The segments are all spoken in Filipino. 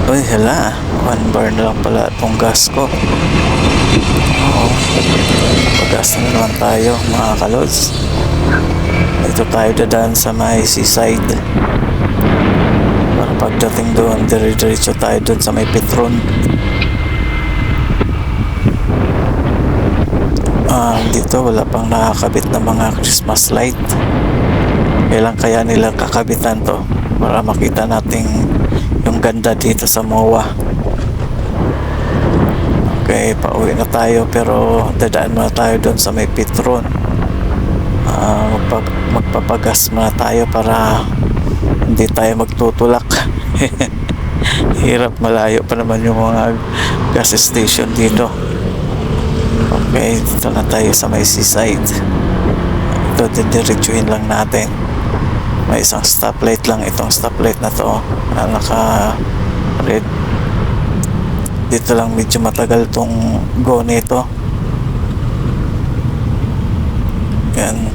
Uy, hala. 1 bar na lang pala itong gas ko. Oo. Pag-gas na naman tayo, mga kalods. Dito tayo dadaan sa may seaside. Para pagdating doon, dire-diretso tayo doon sa may Petron. Dito wala pang nakakabit na mga Christmas light. Kailan kaya nila kakabitan to para makita natin yung ganda dito sa MOA. Okay, pauwi na tayo pero dadaan muna tayo doon sa may Petron. Magpapagas muna tayo para hindi tayo magtutulak. Hirap, malayo pa naman yung mga gas station dito. Okay, dito na tayo sa may seaside. Ito, didiretsuhin lang natin. May isang stoplight lang itong stoplight na to na naka red. Dito lang medyo matagal tong go nito. Yan.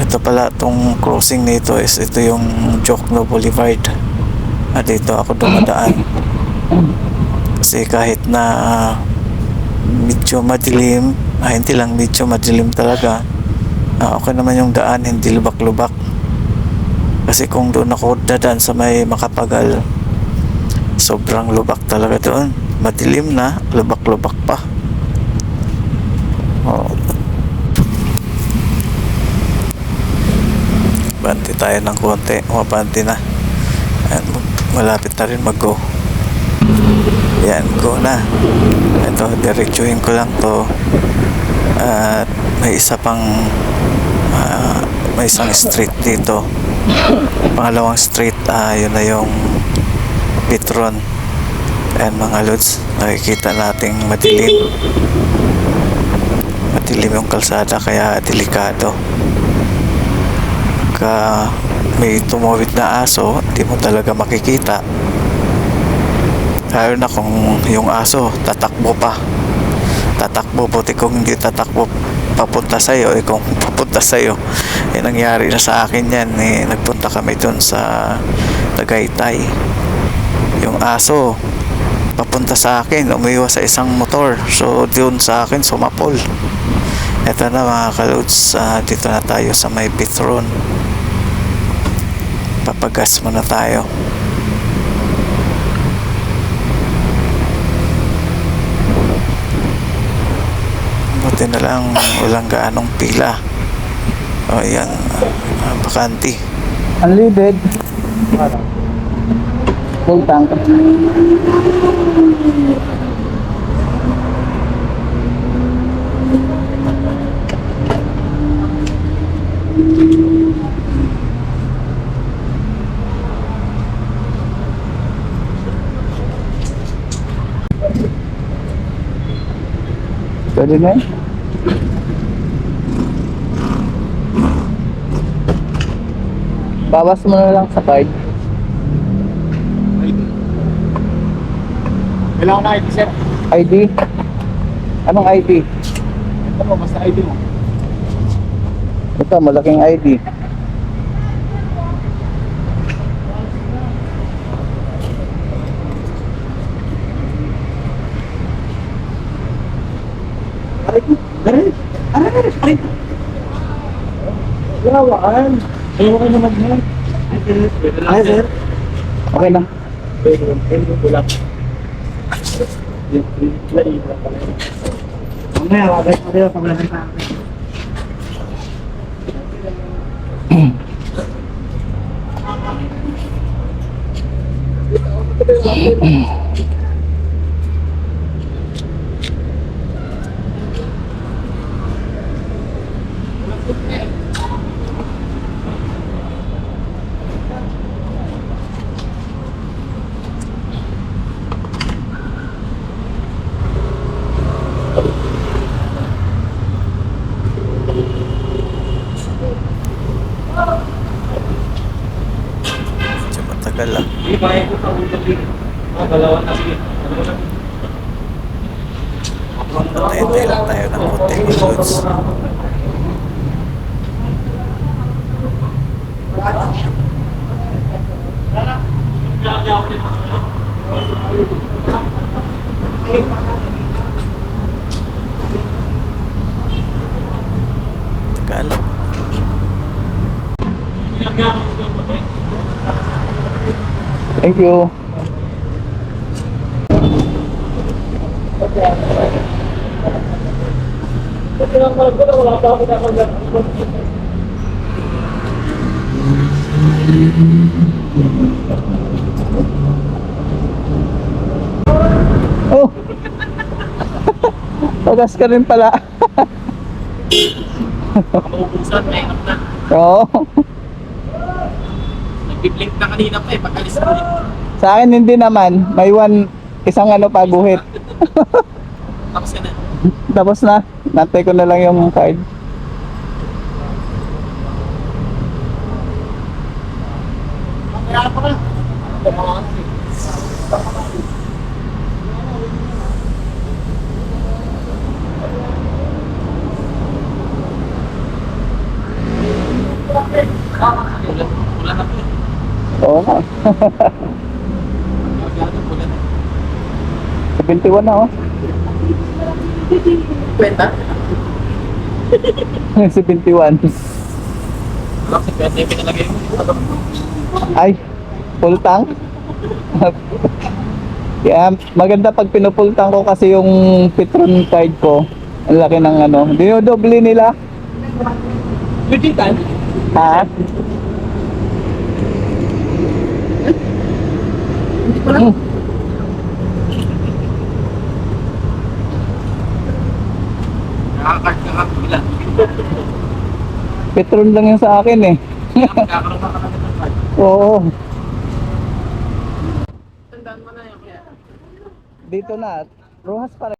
Ito pala tong crossing nito is ito yung Jokno Boulevard. Dito ako dumadaan. Kasi kahit na medyo madilim, hindi lang medyo madilim talaga, okay naman yung daan, hindi lubak-lubak. Kasi kung doon ako dadaan sa may Makapagal, sobrang lubak talaga doon, madilim na, lubak-lubak pa. Banti tayo ng konti, mabanti na. Ayan, malapit na rin mag-go. Yan, go na. Ito, diretsuhin ko lang to. At may isa pang may isang street dito. Pangalawang street, yun na yung Petron. Ayan mga lods, nakikita nating madilim. Madilim yung kalsada kaya delikado. Pagka may tumawid na aso, hindi mo talaga makikita. Lalo na kung yung aso tatakbo pa, buti kung hindi tatakbo papunta sa'yo. Kung papunta sa'yo, nangyari na sa akin yan. Nagpunta kami dun sa Tagaytay, yung aso papunta sa akin, umiwas sa isang motor, so dun sa akin sumapol. Eto na mga kalods, dito na tayo sa may Petron. Papagas muna tayo. Buti na lang walang gaanong pila. Ayan, bakante. Unleaded. Full tank. Pwede na eh. Bawas mo na lang sa card. Kailangan na ID, sir. ID? Anong ID? Ito mo, basta ID mo. Ito, malaking ID. Aray! Lawakan! Ayaw ka naman yan. Ay, sir. Okay na. Mamaya, wabay mo rin. Paglalagay sa akin. Medyo matagal lang. Hindi, kaya ko sa ulo din. Dalawa na sige. Tayo lang tayo ng konti loads. Tagal. Thank you. Oh. Pagas ka rin pala. Maubusan, mahirap na. Oo. Nag-blink na kanina pa eh, pag-alis ko eh. Sa akin hindi naman. May isang ano pa guhit. Tapos ka na. Tapos na. Nantay ko na lang yung card. Kaya pa ka. Ulan na po eh. Oo nga. Ulan na. 71 na oh. Benta? 71. Alam, si Benta yung pinalagay mo. Ay, full tank. Kaya maganda pag pinupultang ko kasi yung Petron card ko. Ang laki ng ano. Dinodoble nila. Legit time? Ha? Hindi ko lang. Nakakart ka kapila. Petron lang yung sa akin eh. Magkakaroon ka kami ng card. Oo. Tandaan mo na yun kaya. Dito na. Rojas pa rin.